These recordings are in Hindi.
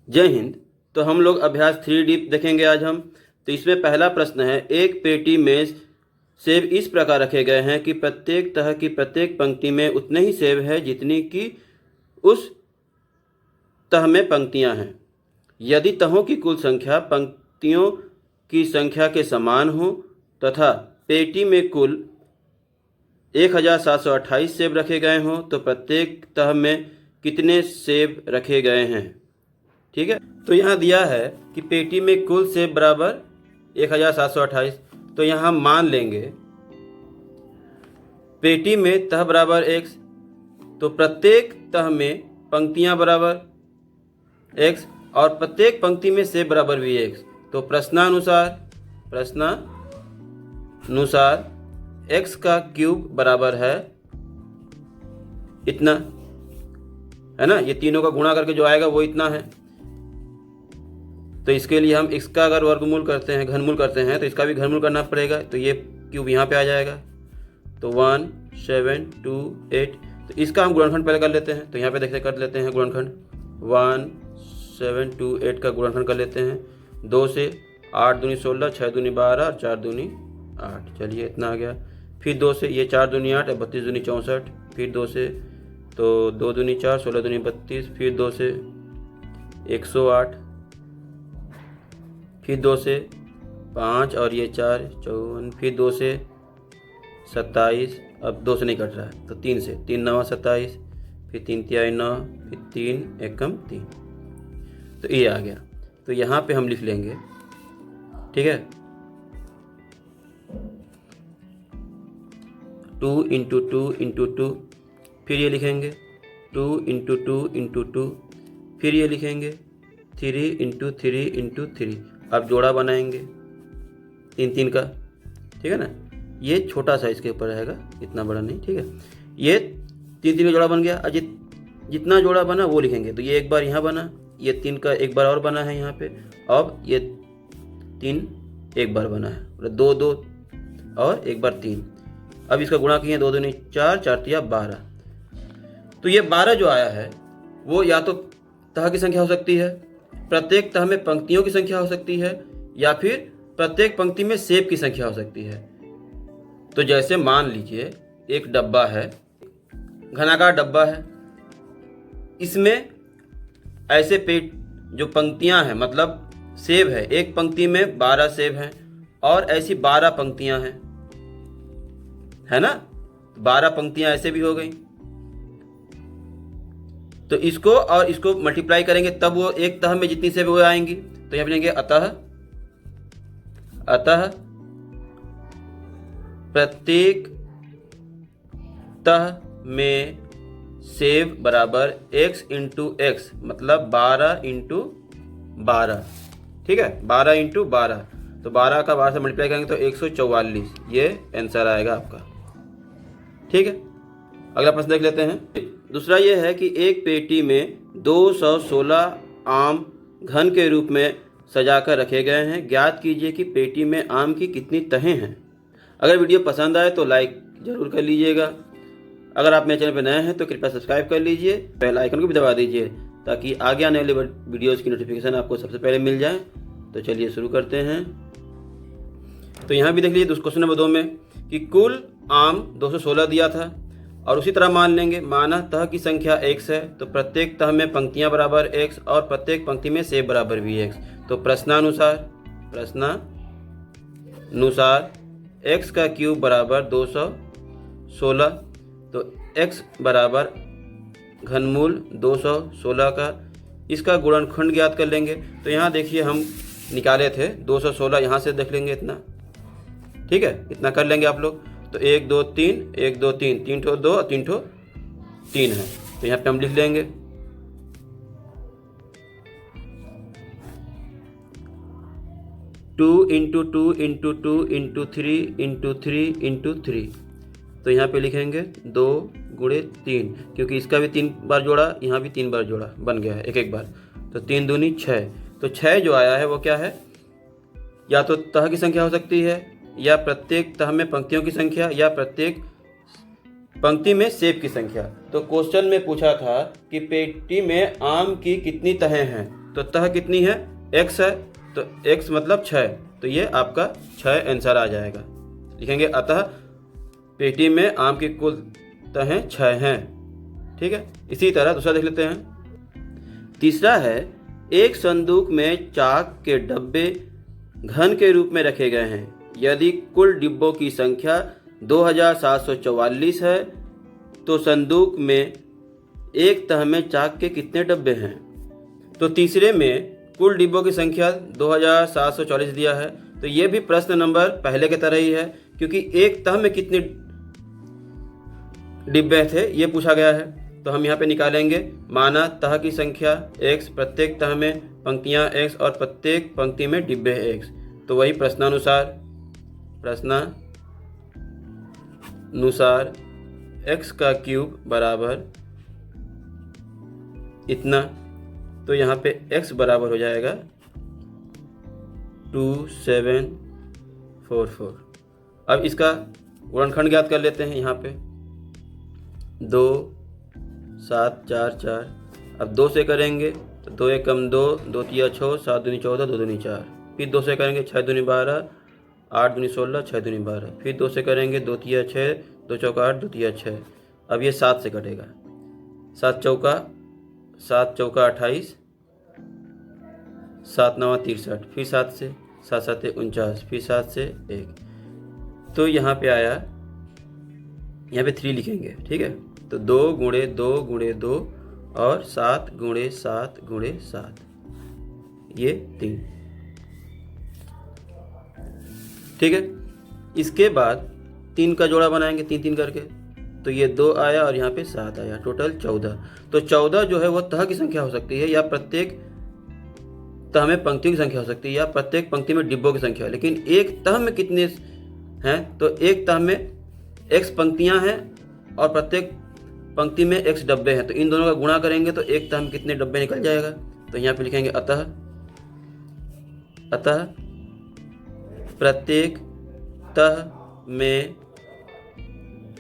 जय हिंद। तो हम लोग अभ्यास 3D देखेंगे आज हम। तो इसमें पहला प्रश्न है, एक पेटी में सेब इस प्रकार रखे गए हैं कि प्रत्येक तह की प्रत्येक पंक्ति में उतने ही सेब है जितनी कि उस तह में पंक्तियां हैं। यदि तहों की कुल संख्या पंक्तियों की संख्या के समान हो तथा पेटी में कुल 1728 सेब रखे गए हों तो प्रत्येक तह में कितने सेब रखे गए हैं। ठीक है, तो यहाँ दिया है कि पेटी में कुल सेब बराबर 1728। तो यहाँ हम मान लेंगे पेटी में तह बराबर x, तो प्रत्येक तह में पंक्तियां बराबर x और प्रत्येक पंक्ति में सेब बराबर भी x। तो प्रश्नानुसार x का क्यूब बराबर है इतना, है ना। ये तीनों का गुणा करके जो आएगा वो इतना है। तो इसके लिए हम इसका अगर वर्गमूल करते हैं, घनमूल करते हैं, तो इसका भी घनमूल करना पड़ेगा। तो ये क्यूब यहाँ पे आ जाएगा। तो 1728। तो इसका हम गुणनखंड पहले कर लेते हैं। तो यहाँ पे देखते कर लेते हैं गुणनखंड। 1728 का गुणनखंड कर लेते हैं 2 से। 8 दूनी 16, 6 दूनी 12 और 4 दूनी 8। चलिए इतना आ गया। फिर 2 से, ये 4 दूनी 8 और 32 दूनी 64। फिर 2 से, तो 2 दूनी 4, 16 दूनी 32। फिर 2 से 108। फिर 2 से 5 और ये 4 54। फिर 2 से 27। अब 2 से नहीं कट रहा है तो 3 से, 3 9 27। फिर 3 तिहाई 9, फिर 3 एकम 3। तो ये आ गया। तो यहाँ पे हम लिख लेंगे, ठीक है, 2 × 2 × 2। फिर ये लिखेंगे 2 × 2 × 2। फिर ये लिखेंगे 3 × 3 × 3। अब जोड़ा बनाएंगे 3 3 का, ठीक है ना। ये छोटा सा इसके ऊपर रहेगा, इतना बड़ा नहीं, ठीक है। ये 3 3 का जोड़ा बन गया। और जितना जोड़ा बना वो लिखेंगे। तो ये एक बार यहाँ बना, ये 3 का एक बार और बना है यहाँ पे। अब ये 3 एक बार बना है, 2 2 और एक बार 3। अब इसका गुणा किए 2 दूनी 4, 4 तिया 12। तो ये 12 जो आया है वो या तो तह की संख्या हो सकती है, प्रत्येक तह में पंक्तियों की संख्या हो सकती है, या फिर प्रत्येक पंक्ति में सेब की संख्या हो सकती है। तो जैसे मान लीजिए एक डब्बा है, घनाकार डब्बा है, इसमें ऐसे पेट जो पंक्तियां हैं, मतलब सेब है, एक पंक्ति में 12 सेब हैं और ऐसी 12 पंक्तियां हैं, है ना। 12 पंक्तियां ऐसे भी हो गई। तो इसको और इसको मल्टीप्लाई करेंगे तब वो एक तह में जितनी सेब वो आएंगी। तो यहाँ लिखेंगे अतः प्रत्येक तह में सेब बराबर x × x, मतलब 12 × 12, ठीक है, 12 × 12। तो 12 का 12 से मल्टीप्लाई करेंगे तो 144। ये आंसर आएगा आपका, ठीक है। अगला प्रश्न देख लेते हैं। दूसरा ये है कि एक पेटी में 216 आम घन के रूप में सजाकर रखे गए हैं। ज्ञात कीजिए कि पेटी में आम की कितनी तहें हैं। अगर वीडियो पसंद आए तो लाइक ज़रूर कर लीजिएगा। अगर आप मेरे चैनल पर नए हैं तो कृपया सब्सक्राइब कर लीजिए, बेल आइकन को भी दबा दीजिए ताकि आगे आने वाली वीडियोज़ की नोटिफिकेशन आपको सबसे पहले मिल जाए। तो चलिए शुरू करते हैं। तो यहाँ भी देख लीजिए क्वेश्चन नंबर 2 में कि कुल आम 216 दिया था, और उसी तरह मान लेंगे, माना तह की संख्या x है तो प्रत्येक तह में पंक्तियां बराबर x और प्रत्येक पंक्ति में सेब बराबर भी x। तो प्रश्नानुसार x का क्यूब बराबर 216। तो x बराबर घनमूल 216 का, इसका गुणनखंड ज्ञात कर लेंगे। तो यहाँ देखिए हम निकाले थे 216, यहाँ से देख लेंगे इतना, ठीक है, इतना कर लेंगे आप लोग। तो 1 2 3 1 2 3, 3 ठो 2 और 3 ठो 3 है। तो यहाँ पे हम लिख लेंगे 2 × 2 × 2 × 3 × 3 × 3। तो यहाँ पे लिखेंगे 2 × 3, क्योंकि इसका भी 3 बार जोड़ा, यहाँ भी 3 बार जोड़ा बन गया है, एक एक बार। तो 3 दूनी 6। तो 6 जो आया है वो क्या है, या तो तह की संख्या हो सकती है, या प्रत्येक तह में पंक्तियों की संख्या, या प्रत्येक पंक्ति में सेब की संख्या। तो क्वेश्चन में पूछा था कि पेटी में आम की कितनी तहें हैं। तो तह कितनी है, x है, तो x मतलब 6, तो ये आपका 6 आंसर आ जाएगा। लिखेंगे अतः पेटी में आम की कुल तहें 6 हैं। ठीक है, इसी तरह दूसरा देख लेते हैं। तीसरा है, एक संदूक में चाक के डब्बे घन के रूप में रखे गए हैं। यदि कुल डिब्बों की संख्या 2744 है तो संदूक में एक तह में चाक के कितने डब्बे हैं। तो तीसरे में कुल डिब्बों की संख्या 2744 दिया है, तो ये भी प्रश्न नंबर पहले की तरह ही है, क्योंकि एक तह में कितने डिब्बे थे ये पूछा गया है। तो हम यहाँ पे निकालेंगे, माना तह की संख्या x, प्रत्येक तह में पंक्तियाँ x और प्रत्येक पंक्ति में डिब्बे x, तो वही प्रश्नानुसार x का क्यूब बराबर इतना, तो यहाँ पे x बराबर हो जाएगा 2744। अब इसका गुणनखंड ज्ञात कर लेते हैं। यहाँ पे 2 7 4 4, अब 2 से करेंगे तो 2 एक कम 2, 2 तिया 6, 7 दूनी 14, 2 दूनी 4, फिर 2 से करेंगे 6 दूनी 12, 8 दूनी 16, 6 दूनी 12, फिर 2 से करेंगे 2 तिया 6, 2 चौका 8, 2 तिया 6। अब ये 7 से कटेगा, 7 चौका 28, 7 नवा 63, फिर 7 से 7 7 49, फिर 7 से 1, तो यहाँ पे आया, यहाँ पे 3 लिखेंगे। ठीक है, तो 2 गुणे 2 गुणे 2 और 7 गुणे 7 गुणे 7, ये 3। ठीक है, इसके बाद 3 का जोड़ा बनाएंगे 3 3 करके, तो ये 2 आया और यहाँ पे 7 आया, टोटल 14। तो 14 जो है वो तह की संख्या हो सकती है, या प्रत्येक तह में पंक्तियों की संख्या हो सकती है, या प्रत्येक पंक्ति में डिब्बों की संख्या। लेकिन एक तह में कितने हैं, तो एक तह में x पंक्तियां हैं और प्रत्येक पंक्ति में x डब्बे हैं, तो इन दोनों का गुणा करेंगे तो एक तह में कितने डब्बे निकल जाएगा। तो यहाँ पे लिखेंगे अतः प्रत्येक तह में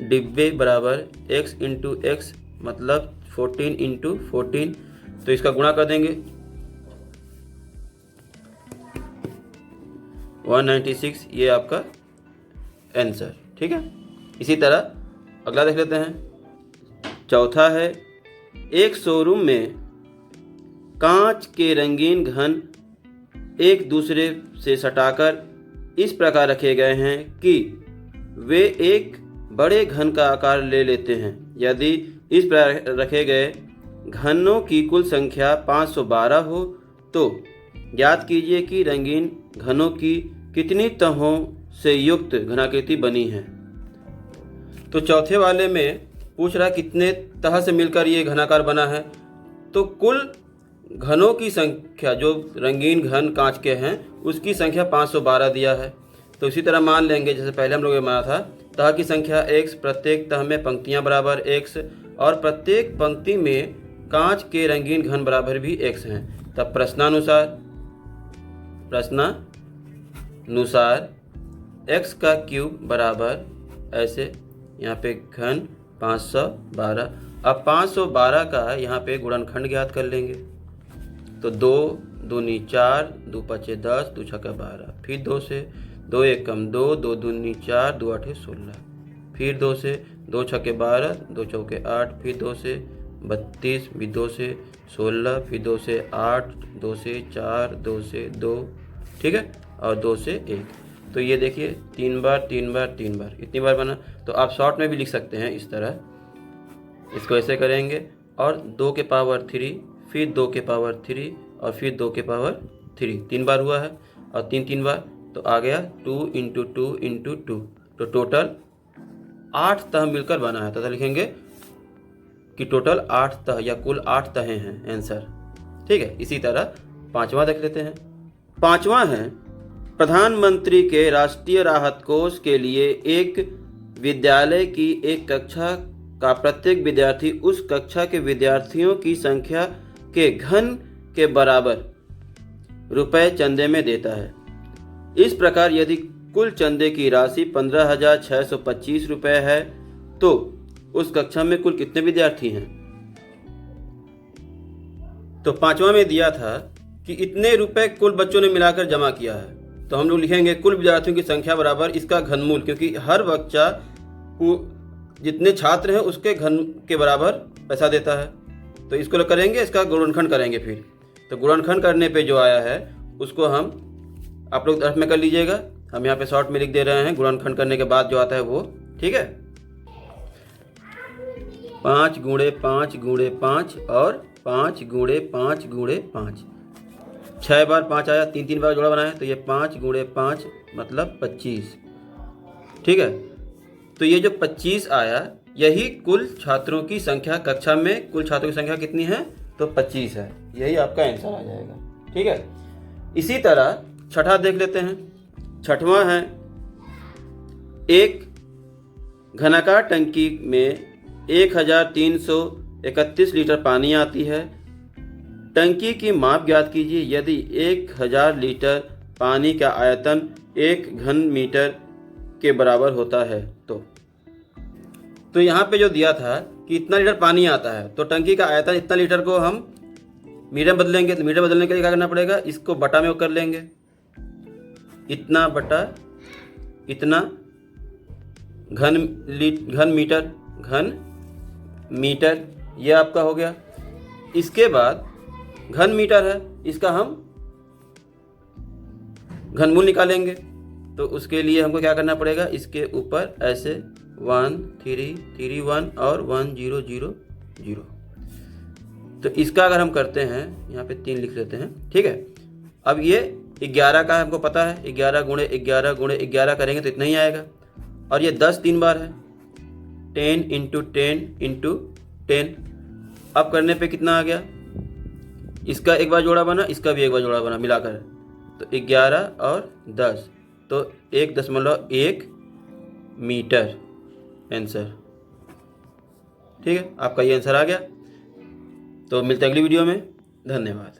डिब्बे बराबर x इंटू एक्स, मतलब 14 इंटू 14, तो इसका गुणा कर देंगे 196, ये आपका आंसर। ठीक है, इसी तरह अगला देख लेते हैं। चौथा है, एक शोरूम में कांच के रंगीन घन एक दूसरे से सटाकर इस प्रकार रखे गए हैं कि वे एक बड़े घन का आकार ले लेते हैं। यदि इस प्रकार रखे गए घनों की कुल संख्या 512 हो तो ज्ञात कीजिए कि रंगीन घनों की कितनी तहों से युक्त घनाकृति बनी है। तो चौथे वाले में पूछ रहा है कितने तह से मिलकर ये घनाकार बना है। तो कुल घनों की संख्या जो रंगीन घन कांच के हैं उसकी संख्या 512 दिया है। तो इसी तरह मान लेंगे जैसे पहले हम लोग माना था, तह की संख्या x, प्रत्येक तह में पंक्तियां बराबर x और प्रत्येक पंक्ति में कांच के रंगीन घन बराबर भी x हैं। तब प्रश्नानुसार x का क्यूब बराबर ऐसे यहाँ पे घन 512। अब 512 का यहाँ पे गुणनखंड ज्ञात कर लेंगे। तो 2 दूनी 4, 2 पचे 10, 2 छक्का 12, फिर 2 से 2 एक कम 2, 2 दूनी 4, 2 आठे 16, फिर 2 से 2 छक्के 12, 2 चौके 8, फिर 2 से 32, फिर 2 से 16, फिर 2 से 8, 2 से 4, 2 से 2, ठीक है, और 2 से 1। तो ये देखिए 3 बार 3 बार 3 बार इतनी बार बना। तो आप शॉर्ट में भी लिख सकते हैं इस तरह, इसको ऐसे करेंगे और 2 के पावर 3, फिर 2 के पावर 3 और फिर 2 के पावर 3, 3 बार हुआ है और 3 3 बार, तो आ गया 2 इंटू 2 इंटू 2। तो टोटल 8 तह मिलकर बना है। तो लिखेंगे कि टोटल 8 तह या कुल 8 तहें हैं आंसर। ठीक है, इसी तरह 5वां देख लेते हैं। 5वां है, प्रधानमंत्री के राष्ट्रीय राहत कोष के लिए एक विद्यालय की एक कक्षा का प्रत्येक विद्यार्थी उस कक्षा के विद्यार्थियों की संख्या के घन के बराबर रुपए चंदे में देता है। इस प्रकार यदि कुल चंदे की राशि 15,625 रुपये है तो उस कक्षा में कुल कितने विद्यार्थी हैं। तो 5वां में दिया था कि इतने रुपए कुल बच्चों ने मिलाकर जमा किया है, तो हम लोग लिखेंगे कुल विद्यार्थियों की संख्या बराबर इसका घनमूल, क्योंकि हर बच्चा को जितने छात्र हैं उसके घन के बराबर पैसा देता है। तो इसको लोग करेंगे, इसका गुणनखंड करेंगे फिर। तो गुणनखंड करने पे जो आया है उसको हम आप लोग अर्थ में कर लीजिएगा। हम यहाँ पे शॉर्ट में लिख दे रहे हैं गुणनखंड करने के बाद जो आता है वो, ठीक है। 5 गुणे 5 गुणे 5 और 5 गुणे 5 गुणे 5, 6 बार 5 आया, 3 बार जोड़ा बनाया, तो ये 5 गुणे 5 मतलब 25, ठीक है। तो ये जो 25 आया यही कुल छात्रों की संख्या, कक्षा में कुल छात्रों की संख्या कितनी है, तो 25 है। यही आपका आंसर आ जाएगा, ठीक है। इसी तरह छठा देख लेते हैं। छठवां है, एक घनाकार टंकी में 1331 लीटर पानी आती है। टंकी की माप ज्ञात कीजिए यदि 1000 लीटर पानी का आयतन 1 घन मीटर के बराबर होता है। तो यहाँ पे जो दिया था कि इतना लीटर पानी आता है, तो टंकी का आयतन इतना लीटर को हम मीटर बदलेंगे। तो मीटर बदलने के लिए क्या करना पड़ेगा, इसको बटा में कर लेंगे, इतना बटा इतना घन मीटर, ये आपका हो गया। इसके बाद घन मीटर है, इसका हम घनमूल निकालेंगे। तो उसके लिए हमको क्या करना पड़ेगा, इसके ऊपर ऐसे 1331 और 1000। तो इसका अगर हम करते हैं, यहाँ पे 3 लिख लेते हैं, ठीक है। अब ये 11 का हमको पता है, 11 गुणे 11 गुणे 11 करेंगे तो इतना ही आएगा। और ये 10 3 बार है, 10 इंटू 10 इंटू 10। अब करने पे कितना आ गया, इसका एक बार जोड़ा बना, इसका भी एक बार जोड़ा बना, मिलाकर तो 11 और 10, तो 1.1 मीटर आंसर, ठीक है। आपका ये आंसर आ गया। तो मिलते हैं अगली वीडियो में, धन्यवाद।